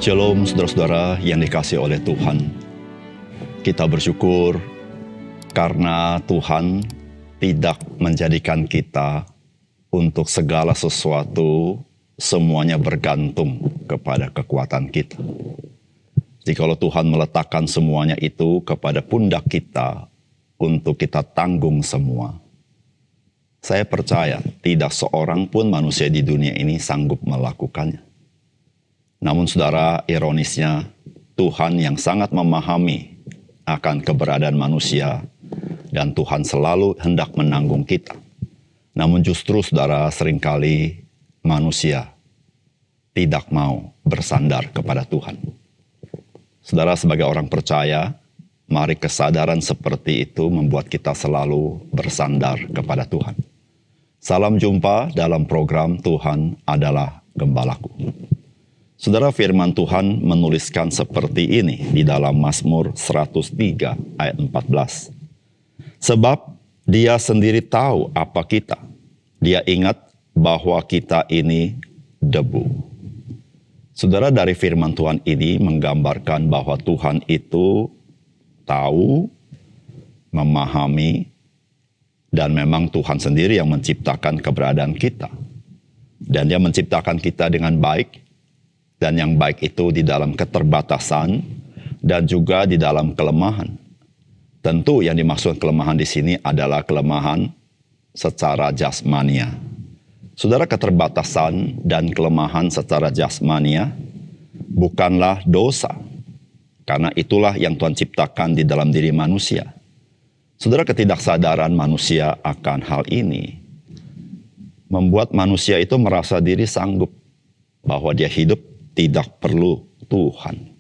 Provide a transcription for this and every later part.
Shalom saudara-saudara yang dikasihi oleh Tuhan. Kita bersyukur karena Tuhan tidak menjadikan kita untuk segala sesuatu semuanya bergantung kepada kekuatan kita. Jikalau Tuhan meletakkan semuanya itu kepada pundak kita untuk kita tanggung semua, saya percaya tidak seorang pun manusia di dunia ini sanggup melakukannya. Namun saudara, ironisnya Tuhan yang sangat memahami akan keberadaan manusia dan Tuhan selalu hendak menanggung kita. Namun justru saudara, seringkali manusia tidak mau bersandar kepada Tuhan. Saudara, sebagai orang percaya, mari kesadaran seperti itu membuat kita selalu bersandar kepada Tuhan. Salam jumpa dalam program Tuhan adalah Gembalaku. Saudara, firman Tuhan menuliskan seperti ini di dalam Mazmur 103 ayat 14. Sebab dia sendiri tahu apa kita. Dia ingat bahwa kita ini debu. Saudara, dari firman Tuhan ini menggambarkan bahwa Tuhan itu tahu, memahami, dan memang Tuhan sendiri yang menciptakan keberadaan kita. Dan dia menciptakan kita dengan baik. Dan yang baik itu di dalam keterbatasan dan juga di dalam kelemahan. Tentu yang dimaksud kelemahan di sini adalah kelemahan secara jasmania. Saudara, keterbatasan dan kelemahan secara jasmania bukanlah dosa. Karena itulah yang Tuhan ciptakan di dalam diri manusia. Saudara, ketidaksadaran manusia akan hal ini membuat manusia itu merasa diri sanggup bahwa dia hidup tidak perlu Tuhan.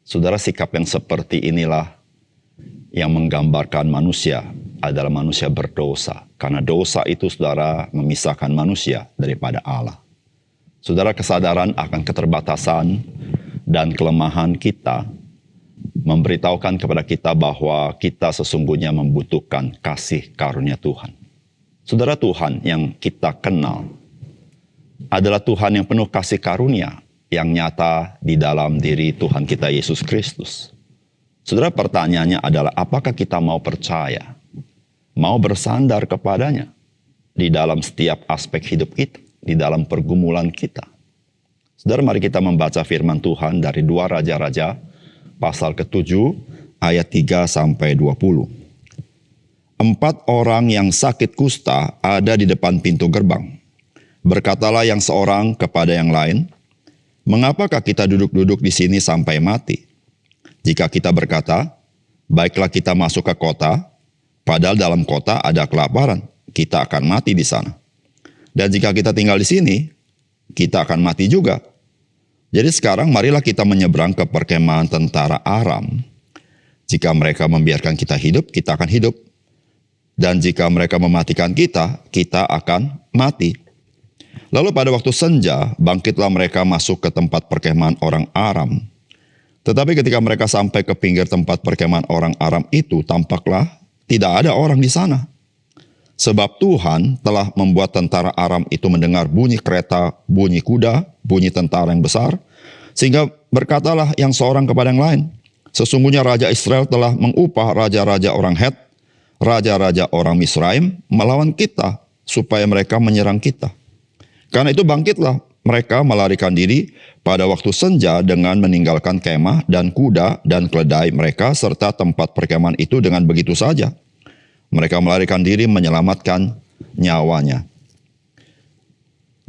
Saudara, sikap yang seperti inilah yang menggambarkan manusia adalah manusia berdosa. Karena dosa itu, saudara, memisahkan manusia daripada Allah. Saudara, kesadaran akan keterbatasan dan kelemahan kita memberitahukan kepada kita bahwa kita sesungguhnya membutuhkan kasih karunia Tuhan. Saudara, Tuhan yang kita kenal adalah Tuhan yang penuh kasih karunia yang nyata di dalam diri Tuhan kita Yesus Kristus. Saudara, pertanyaannya adalah apakah kita mau percaya, mau bersandar kepadanya di dalam setiap aspek hidup kita, di dalam pergumulan kita. Saudara, mari kita membaca firman Tuhan dari 2 Raja-Raja pasal ke-7 ayat 3 sampai 20. 4 orang yang sakit kusta ada di depan pintu gerbang. Berkatalah yang seorang kepada yang lain, "Mengapakah kita duduk-duduk di sini sampai mati? Jika kita berkata, baiklah kita masuk ke kota, padahal dalam kota ada kelaparan, kita akan mati di sana. Dan jika kita tinggal di sini, kita akan mati juga. Jadi sekarang marilah kita menyeberang ke perkemahan tentara Aram. Jika mereka membiarkan kita hidup, kita akan hidup. Dan jika mereka mematikan kita, kita akan mati." Lalu pada waktu senja, bangkitlah mereka masuk ke tempat perkemahan orang Aram. Tetapi ketika mereka sampai ke pinggir tempat perkemahan orang Aram itu, tampaklah tidak ada orang di sana. Sebab Tuhan telah membuat tentara Aram itu mendengar bunyi kereta, bunyi kuda, bunyi tentara yang besar, sehingga berkatalah yang seorang kepada yang lain, "Sesungguhnya Raja Israel telah mengupah raja-raja orang Het, raja-raja orang Misraim melawan kita, supaya mereka menyerang kita." Karena itu bangkitlah mereka melarikan diri pada waktu senja dengan meninggalkan kemah dan kuda dan keledai mereka serta tempat perkemahan itu dengan begitu saja. Mereka melarikan diri menyelamatkan nyawanya.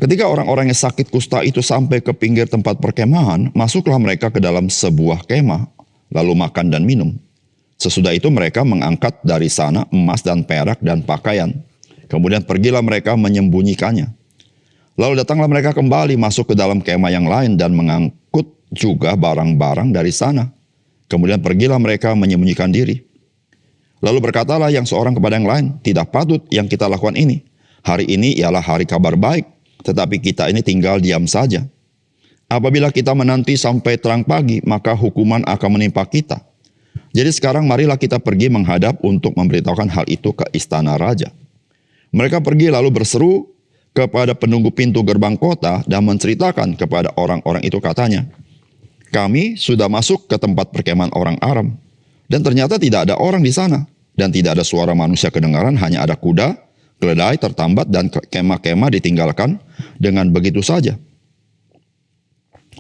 Ketika orang-orang yang sakit kusta itu sampai ke pinggir tempat perkemahan, masuklah mereka ke dalam sebuah kemah, lalu makan dan minum. Sesudah itu mereka mengangkat dari sana emas dan perak dan pakaian. Kemudian pergilah mereka menyembunyikannya. Lalu datanglah mereka kembali masuk ke dalam kemah yang lain dan mengangkut juga barang-barang dari sana. Kemudian pergilah mereka menyembunyikan diri. Lalu berkatalah yang seorang kepada yang lain, "Tidak patut yang kita lakukan ini. Hari ini ialah hari kabar baik, tetapi kita ini tinggal diam saja. Apabila kita menanti sampai terang pagi, maka hukuman akan menimpa kita. Jadi sekarang marilah kita pergi menghadap untuk memberitahukan hal itu ke istana raja." Mereka pergi lalu berseru kepada penunggu pintu gerbang kota dan menceritakan kepada orang-orang itu, katanya, kami sudah masuk ke tempat perkemahan orang Aram. Dan ternyata tidak ada orang di sana. Dan tidak ada suara manusia kedengaran, hanya ada kuda, keledai tertambat, dan kemah-kemah ditinggalkan dengan begitu saja.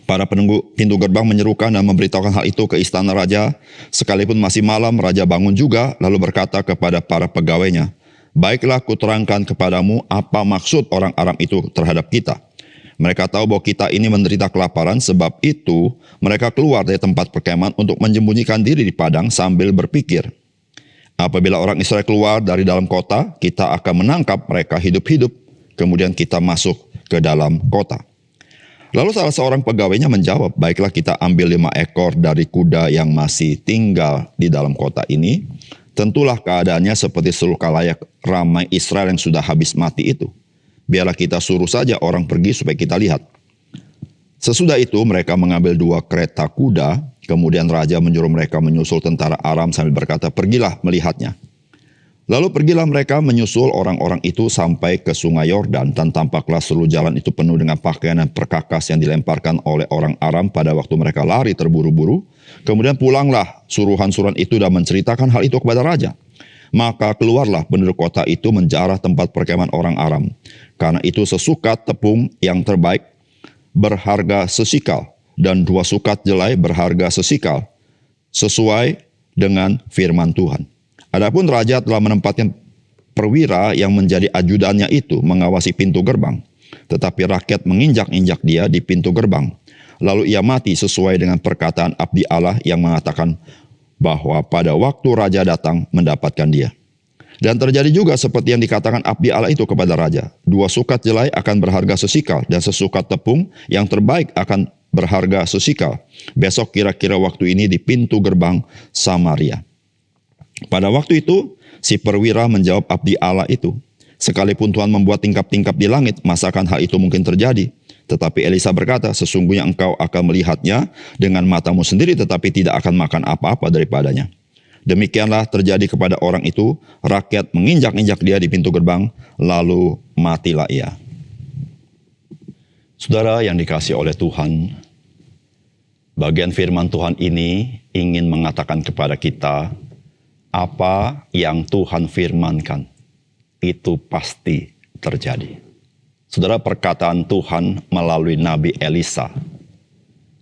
Para penunggu pintu gerbang menyerukan dan memberitahukan hal itu ke istana raja. Sekalipun masih malam, raja bangun juga lalu berkata kepada para pegawainya, "Baiklah, kuterangkan kepadamu apa maksud orang Aram itu terhadap kita. Mereka tahu bahwa kita ini menderita kelaparan, sebab itu mereka keluar dari tempat perkemahan untuk menyembunyikan diri di padang sambil berpikir, apabila orang Israel keluar dari dalam kota, kita akan menangkap mereka hidup-hidup, kemudian kita masuk ke dalam kota." Lalu salah seorang pegawainya menjawab, "Baiklah, kita ambil 5 ekor dari kuda yang masih tinggal di dalam kota ini. Tentulah keadaannya seperti seluruh khalayak ramai Israel yang sudah habis mati itu. Biarlah kita suruh saja orang pergi supaya kita lihat." Sesudah itu mereka mengambil 2 kereta kuda, kemudian raja menyuruh mereka menyusul tentara Aram sambil berkata, "Pergilah melihatnya." Lalu pergilah mereka menyusul orang-orang itu sampai ke sungai Yordan, dan tampaklah seluruh jalan itu penuh dengan pakaian dan perkakas yang dilemparkan oleh orang Aram pada waktu mereka lari terburu-buru. Kemudian pulanglah suruhan-suruhan itu dan menceritakan hal itu kepada raja. Maka keluarlah penduduk kota itu menjarah tempat perkemahan orang Aram. Karena itu sesukat tepung yang terbaik berharga sesikal, dan 2 sukat jelai berharga sesikal, sesuai dengan firman Tuhan. Adapun raja telah menempatkan perwira yang menjadi ajudannya itu mengawasi pintu gerbang. Tetapi rakyat menginjak-injak dia di pintu gerbang. Lalu ia mati sesuai dengan perkataan abdi Allah yang mengatakan bahwa pada waktu raja datang mendapatkan dia. Dan terjadi juga seperti yang dikatakan abdi Allah itu kepada raja. 2 sukat jelai akan berharga sesikal, dan sesukat tepung yang terbaik akan berharga sesikal. Besok kira-kira waktu ini di pintu gerbang Samaria. Pada waktu itu, si perwira menjawab abdi Allah itu, "Sekalipun Tuhan membuat tingkap-tingkap di langit, masakan hal itu mungkin terjadi?" Tetapi Elisa berkata, "Sesungguhnya engkau akan melihatnya dengan matamu sendiri, tetapi tidak akan makan apa-apa daripadanya." Demikianlah terjadi kepada orang itu, rakyat menginjak-injak dia di pintu gerbang, lalu matilah ia. Saudara yang dikasihi oleh Tuhan, bagian firman Tuhan ini ingin mengatakan kepada kita, apa yang Tuhan firmankan, itu pasti terjadi. Saudara, perkataan Tuhan melalui Nabi Elisa,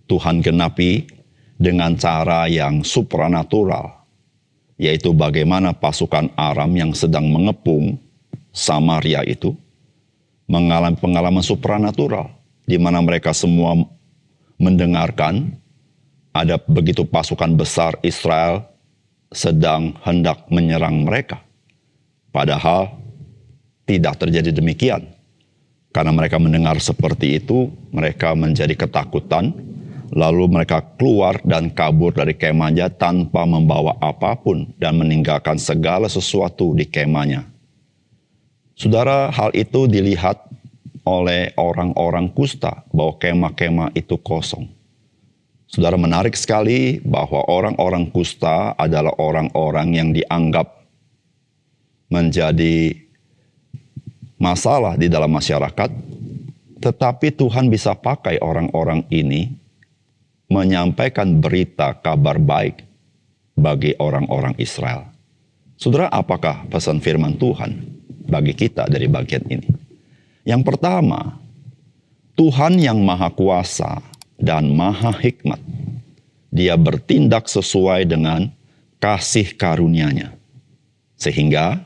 Tuhan genapi dengan cara yang supranatural, yaitu bagaimana pasukan Aram yang sedang mengepung Samaria itu, mengalami pengalaman supranatural, di mana mereka semua mendengarkan ada begitu pasukan besar Israel sedang hendak menyerang mereka. Padahal tidak terjadi demikian. Karena mereka mendengar seperti itu, mereka menjadi ketakutan, lalu mereka keluar dan kabur dari kemahnya tanpa membawa apapun dan meninggalkan segala sesuatu di kemahnya. Saudara, hal itu dilihat oleh orang-orang kusta bahwa kemah-kemah itu kosong. Saudara, menarik sekali bahwa orang-orang kusta adalah orang-orang yang dianggap menjadi masalah di dalam masyarakat, tetapi Tuhan bisa pakai orang-orang ini menyampaikan berita kabar baik bagi orang-orang Israel. Saudara, apakah pesan firman Tuhan bagi kita dari bagian ini? Yang pertama, Tuhan yang Maha Kuasa dan Maha Hikmat, Dia bertindak sesuai dengan kasih karunia-Nya. Sehingga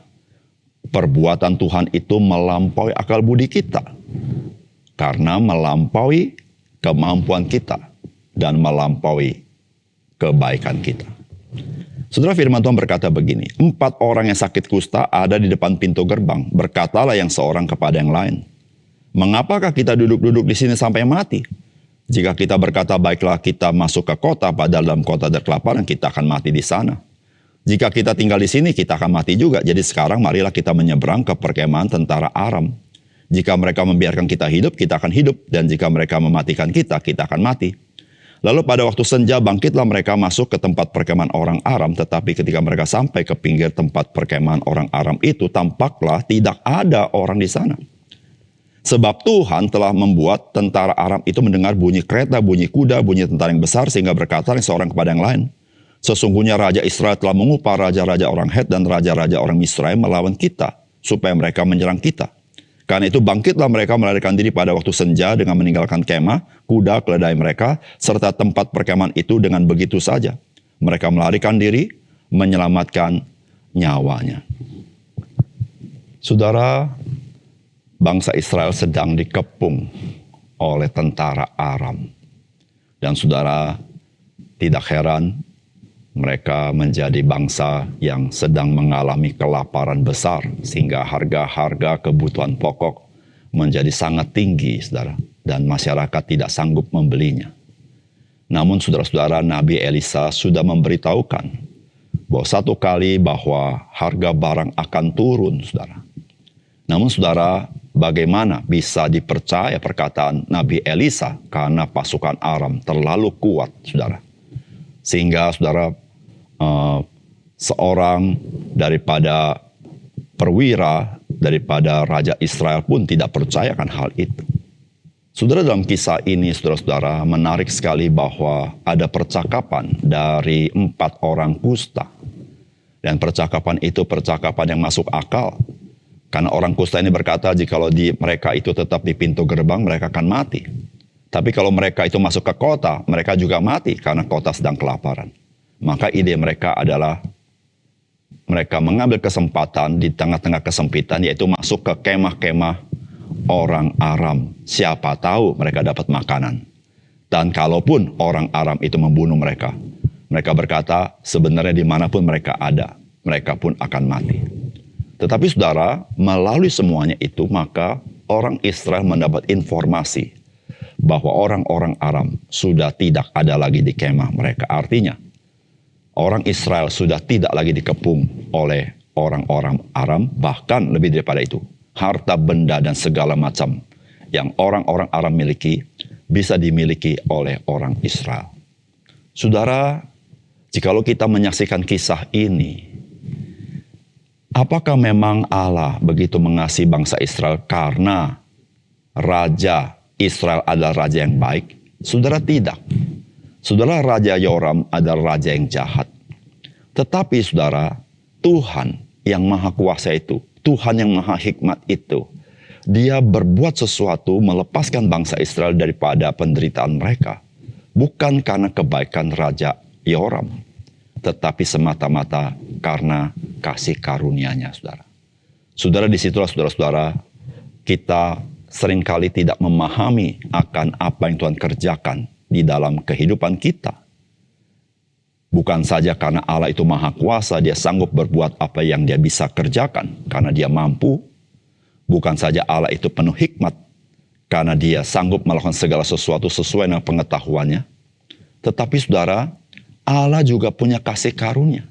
perbuatan Tuhan itu melampaui akal budi kita. Karena melampaui kemampuan kita dan melampaui kebaikan kita. Saudara, firman Tuhan berkata begini, 4 orang yang sakit kusta ada di depan pintu gerbang. Berkatalah yang seorang kepada yang lain, "Mengapakah kita duduk-duduk di sini sampai mati? Jika kita berkata, baiklah kita masuk ke kota, padahal dalam kota ada kelaparan, kita akan mati di sana. Jika kita tinggal di sini, kita akan mati juga. Jadi sekarang marilah kita menyeberang ke perkemahan tentara Aram. Jika mereka membiarkan kita hidup, kita akan hidup. Dan jika mereka mematikan kita, kita akan mati." Lalu pada waktu senja bangkitlah mereka masuk ke tempat perkemahan orang Aram. Tetapi ketika mereka sampai ke pinggir tempat perkemahan orang Aram itu, tampaklah tidak ada orang di sana. Sebab Tuhan telah membuat tentara Aram itu mendengar bunyi kereta, bunyi kuda, bunyi tentara yang besar, sehingga berkata seorang kepada yang lain, sesungguhnya Raja Israel telah mengupah raja-raja orang Het dan raja-raja orang Misraim melawan kita, supaya mereka menyerang kita. Karena itu bangkitlah mereka melarikan diri pada waktu senja dengan meninggalkan kemah, kuda, keledai mereka, serta tempat perkemahan itu dengan begitu saja. Mereka melarikan diri, menyelamatkan nyawanya. Saudara, bangsa Israel sedang dikepung oleh tentara Aram. Dan saudara, tidak heran mereka menjadi bangsa yang sedang mengalami kelaparan besar, sehingga harga-harga kebutuhan pokok menjadi sangat tinggi, saudara, dan masyarakat tidak sanggup membelinya. Namun saudara-saudara, Nabi Elisa sudah memberitahukan bahwa satu kali bahwa harga barang akan turun, saudara. Namun saudara, bagaimana bisa dipercaya perkataan Nabi Elisa karena pasukan Aram terlalu kuat, saudara. Sehingga saudara, seorang daripada perwira, daripada Raja Israel pun tidak percayakan hal itu. Saudara, dalam kisah ini, saudara-saudara, menarik sekali bahwa ada percakapan dari 4 orang kusta. Dan percakapan itu percakapan yang masuk akal. Karena orang kusta ini berkata, jikalau mereka itu tetap di pintu gerbang, mereka akan mati. Tapi kalau mereka itu masuk ke kota, mereka juga mati karena kota sedang kelaparan. Maka ide mereka adalah mereka mengambil kesempatan di tengah-tengah kesempitan, yaitu masuk ke kemah-kemah orang Aram. Siapa tahu mereka dapat makanan. Dan kalaupun orang Aram itu membunuh mereka, mereka berkata sebenarnya dimanapun mereka ada, mereka pun akan mati. Tetapi saudara, melalui semuanya itu, maka orang Israel mendapat informasi bahwa orang-orang Aram sudah tidak ada lagi di kemah mereka. Artinya, orang Israel sudah tidak lagi dikepung oleh orang-orang Aram, bahkan lebih daripada itu, harta benda dan segala macam yang orang-orang Aram miliki bisa dimiliki oleh orang Israel. Saudara, jikalau kita menyaksikan kisah ini, apakah memang Allah begitu mengasihi bangsa Israel karena Raja Israel adalah raja yang baik? Saudara, tidak. Saudara, Raja Yoram adalah raja yang jahat. Tetapi saudara, Tuhan yang maha kuasa itu, Tuhan yang maha hikmat itu, dia berbuat sesuatu melepaskan bangsa Israel daripada penderitaan mereka. Bukan karena kebaikan Raja Yoram, tetapi semata-mata karena kasih karunia-Nya, saudara. Saudara, disitulah saudara-saudara, kita seringkali tidak memahami akan apa yang Tuhan kerjakan di dalam kehidupan kita. Bukan saja karena Allah itu maha kuasa, dia sanggup berbuat apa yang dia bisa kerjakan, karena dia mampu. Bukan saja Allah itu penuh hikmat, karena dia sanggup melakukan segala sesuatu sesuai dengan pengetahuannya. Tetapi saudara, Allah juga punya kasih karunia.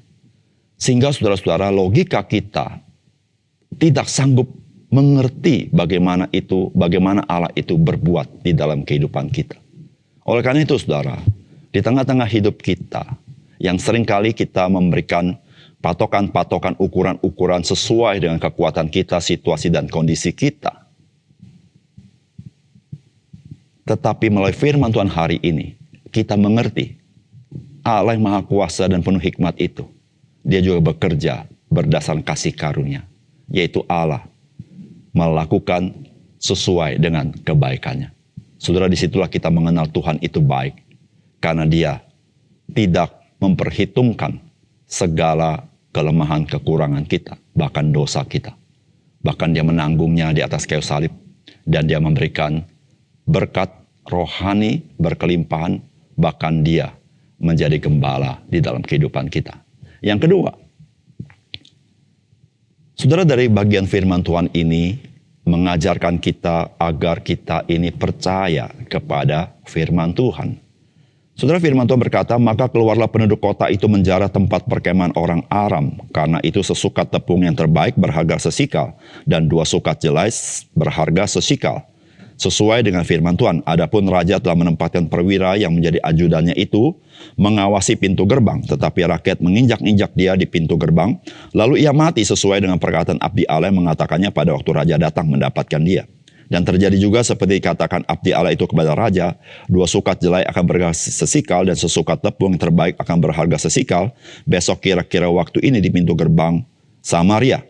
Sehingga saudara-saudara, logika kita tidak sanggup mengerti bagaimana Allah itu berbuat di dalam kehidupan kita. Oleh karena itu saudara, di tengah-tengah hidup kita, yang seringkali kita memberikan patokan-patokan, ukuran-ukuran sesuai dengan kekuatan kita, situasi dan kondisi kita. Tetapi melalui firman Tuhan hari ini, kita mengerti Allah yang maha kuasa dan penuh hikmat itu, dia juga bekerja berdasarkan kasih karunia, yaitu Allah melakukan sesuai dengan kebaikannya. Saudara, disitulah kita mengenal Tuhan itu baik, karena dia tidak memperhitungkan segala kelemahan, kekurangan kita, bahkan dosa kita. Bahkan dia menanggungnya di atas kayu salib, dan dia memberikan berkat rohani berkelimpahan, bahkan dia menjadi gembala di dalam kehidupan kita. Yang kedua, saudara, dari bagian firman Tuhan ini mengajarkan kita agar kita ini percaya kepada firman Tuhan. Saudara, firman Tuhan berkata, maka keluarlah penduduk kota itu menjarah tempat perkemahan orang Aram, karena itu sesukat tepung yang terbaik berharga sesikal, dan 2 sukat jelai berharga sesikal. Sesuai dengan firman Tuhan, adapun raja telah menempatkan perwira yang menjadi ajudannya itu mengawasi pintu gerbang, tetapi rakyat menginjak-injak dia di pintu gerbang, lalu ia mati sesuai dengan perkataan abdi Allah yang mengatakannya pada waktu raja datang mendapatkan dia. Dan terjadi juga seperti dikatakan abdi Allah itu kepada raja, 2 sukat jelai akan berharga sesikal dan sesukat tepung yang terbaik akan berharga sesikal. Besok kira-kira waktu ini di pintu gerbang Samaria.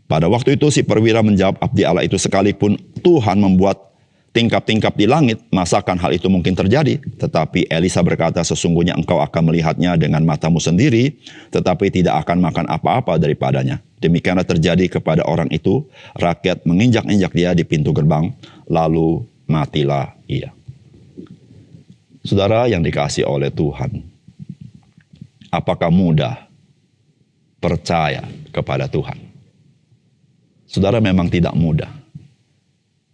Pada waktu itu si perwira menjawab abdi Allah itu, sekalipun Tuhan membuat tingkap-tingkap di langit, masakan hal itu mungkin terjadi? Tetapi Elisa berkata, sesungguhnya engkau akan melihatnya dengan matamu sendiri, tetapi tidak akan makan apa-apa daripadanya. Demikianlah terjadi kepada orang itu. Rakyat menginjak-injak dia di pintu gerbang, lalu matilah ia. Saudara yang dikasihi oleh Tuhan, apakah mudah percaya kepada Tuhan? Saudara, memang tidak mudah.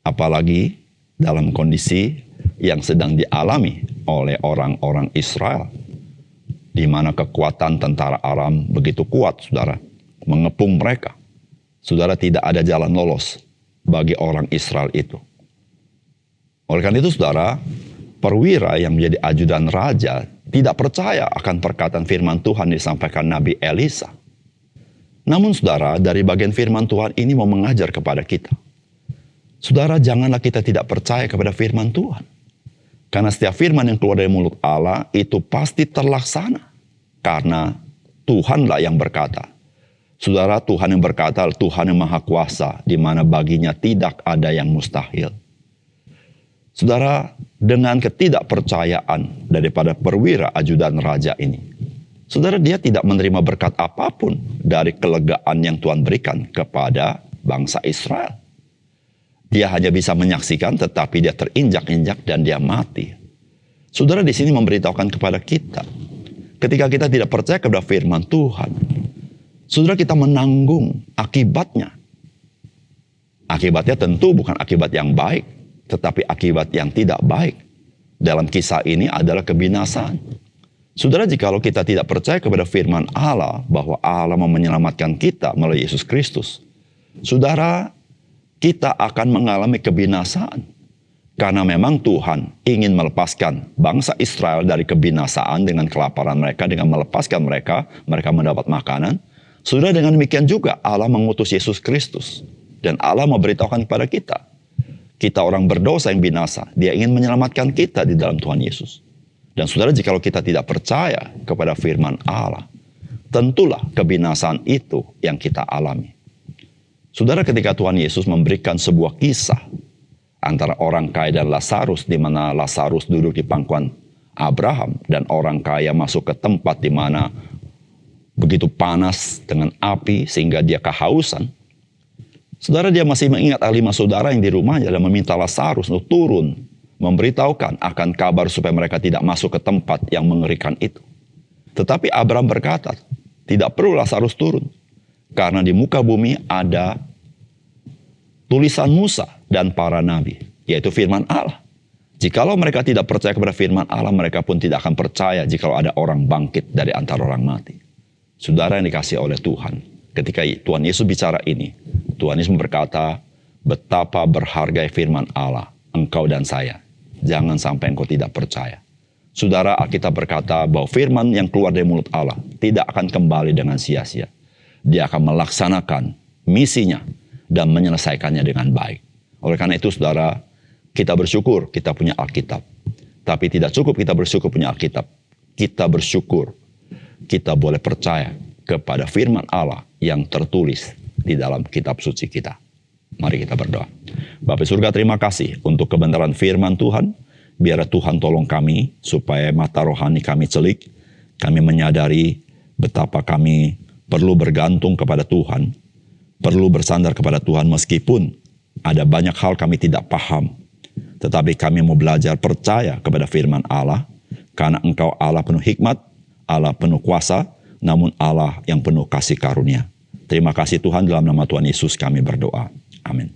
Apalagi dalam kondisi yang sedang dialami oleh orang-orang Israel, di mana kekuatan tentara Aram begitu kuat, saudara, mengepung mereka. Saudara, tidak ada jalan lolos bagi orang Israel itu. Oleh karena itu, saudara, perwira yang menjadi ajudan raja tidak percaya akan perkataan firman Tuhan yang disampaikan Nabi Elisa. Namun, saudara, dari bagian firman Tuhan ini mau mengajar kepada kita. Saudara, janganlah kita tidak percaya kepada firman Tuhan. Karena setiap firman yang keluar dari mulut Allah itu pasti terlaksana. Karena Tuhanlah yang berkata. Saudara, Tuhan yang berkata, Tuhan yang Maha Kuasa, di mana baginya tidak ada yang mustahil. Saudara, dengan ketidakpercayaan daripada perwira ajudan raja ini, saudara, dia tidak menerima berkat apapun dari kelegaan yang Tuhan berikan kepada bangsa Israel. Dia hanya bisa menyaksikan, tetapi dia terinjak-injak dan dia mati. Saudara, di sini memberitahukan kepada kita, ketika kita tidak percaya kepada firman Tuhan, saudara, kita menanggung akibatnya. Akibatnya tentu bukan akibat yang baik, tetapi akibat yang tidak baik. Dalam kisah ini adalah kebinasaan. Saudara, jikalau kita tidak percaya kepada firman Allah, bahwa Allah mau menyelamatkan kita melalui Yesus Kristus, saudara, kita akan mengalami kebinasaan. Karena memang Tuhan ingin melepaskan bangsa Israel dari kebinasaan dengan kelaparan mereka, dengan melepaskan mereka mendapat makanan. Sudah dengan demikian juga Allah mengutus Yesus Kristus. Dan Allah memberitahukan kepada kita, kita orang berdosa yang binasa, Dia ingin menyelamatkan kita di dalam Tuhan Yesus. Dan saudara, jikalau kita tidak percaya kepada firman Allah, tentulah kebinasaan itu yang kita alami. Saudara, ketika Tuhan Yesus memberikan sebuah kisah antara orang kaya dan Lazarus, di mana Lazarus duduk di pangkuan Abraham dan orang kaya masuk ke tempat di mana begitu panas dengan api sehingga dia kehausan. Saudara, dia masih mengingat 5 saudara yang di rumahnya dan meminta Lazarus untuk turun, memberitahukan akan kabar supaya mereka tidak masuk ke tempat yang mengerikan itu. Tetapi Abraham berkata, tidak perlu Lazarus turun, karena di muka bumi ada tulisan Musa dan para nabi, yaitu firman Allah. Jikalau mereka tidak percaya kepada firman Allah, mereka pun tidak akan percaya jikalau ada orang bangkit dari antara orang mati. Saudara yang dikasihi oleh Tuhan, ketika Tuhan Yesus bicara ini, Tuhan Yesus berkata, betapa berharga firman Allah, engkau dan saya. Jangan sampai engkau tidak percaya. Saudara, Alkitab berkata bahwa firman yang keluar dari mulut Allah tidak akan kembali dengan sia-sia. Dia akan melaksanakan misinya dan menyelesaikannya dengan baik. Oleh karena itu, saudara, kita bersyukur kita punya Alkitab. Tapi tidak cukup kita bersyukur punya Alkitab. Kita bersyukur kita boleh percaya kepada firman Allah yang tertulis di dalam kitab suci kita. Mari kita berdoa. Bapa surga, terima kasih untuk kebenaran firman Tuhan. Biar Tuhan tolong kami supaya mata rohani kami celik. Kami menyadari betapa kami perlu bergantung kepada Tuhan. Perlu bersandar kepada Tuhan meskipun ada banyak hal kami tidak paham. Tetapi kami mau belajar percaya kepada firman Allah. Karena Engkau Allah penuh hikmat, Allah penuh kuasa, namun Allah yang penuh kasih karunia. Terima kasih Tuhan, dalam nama Tuhan Yesus kami berdoa. Amin.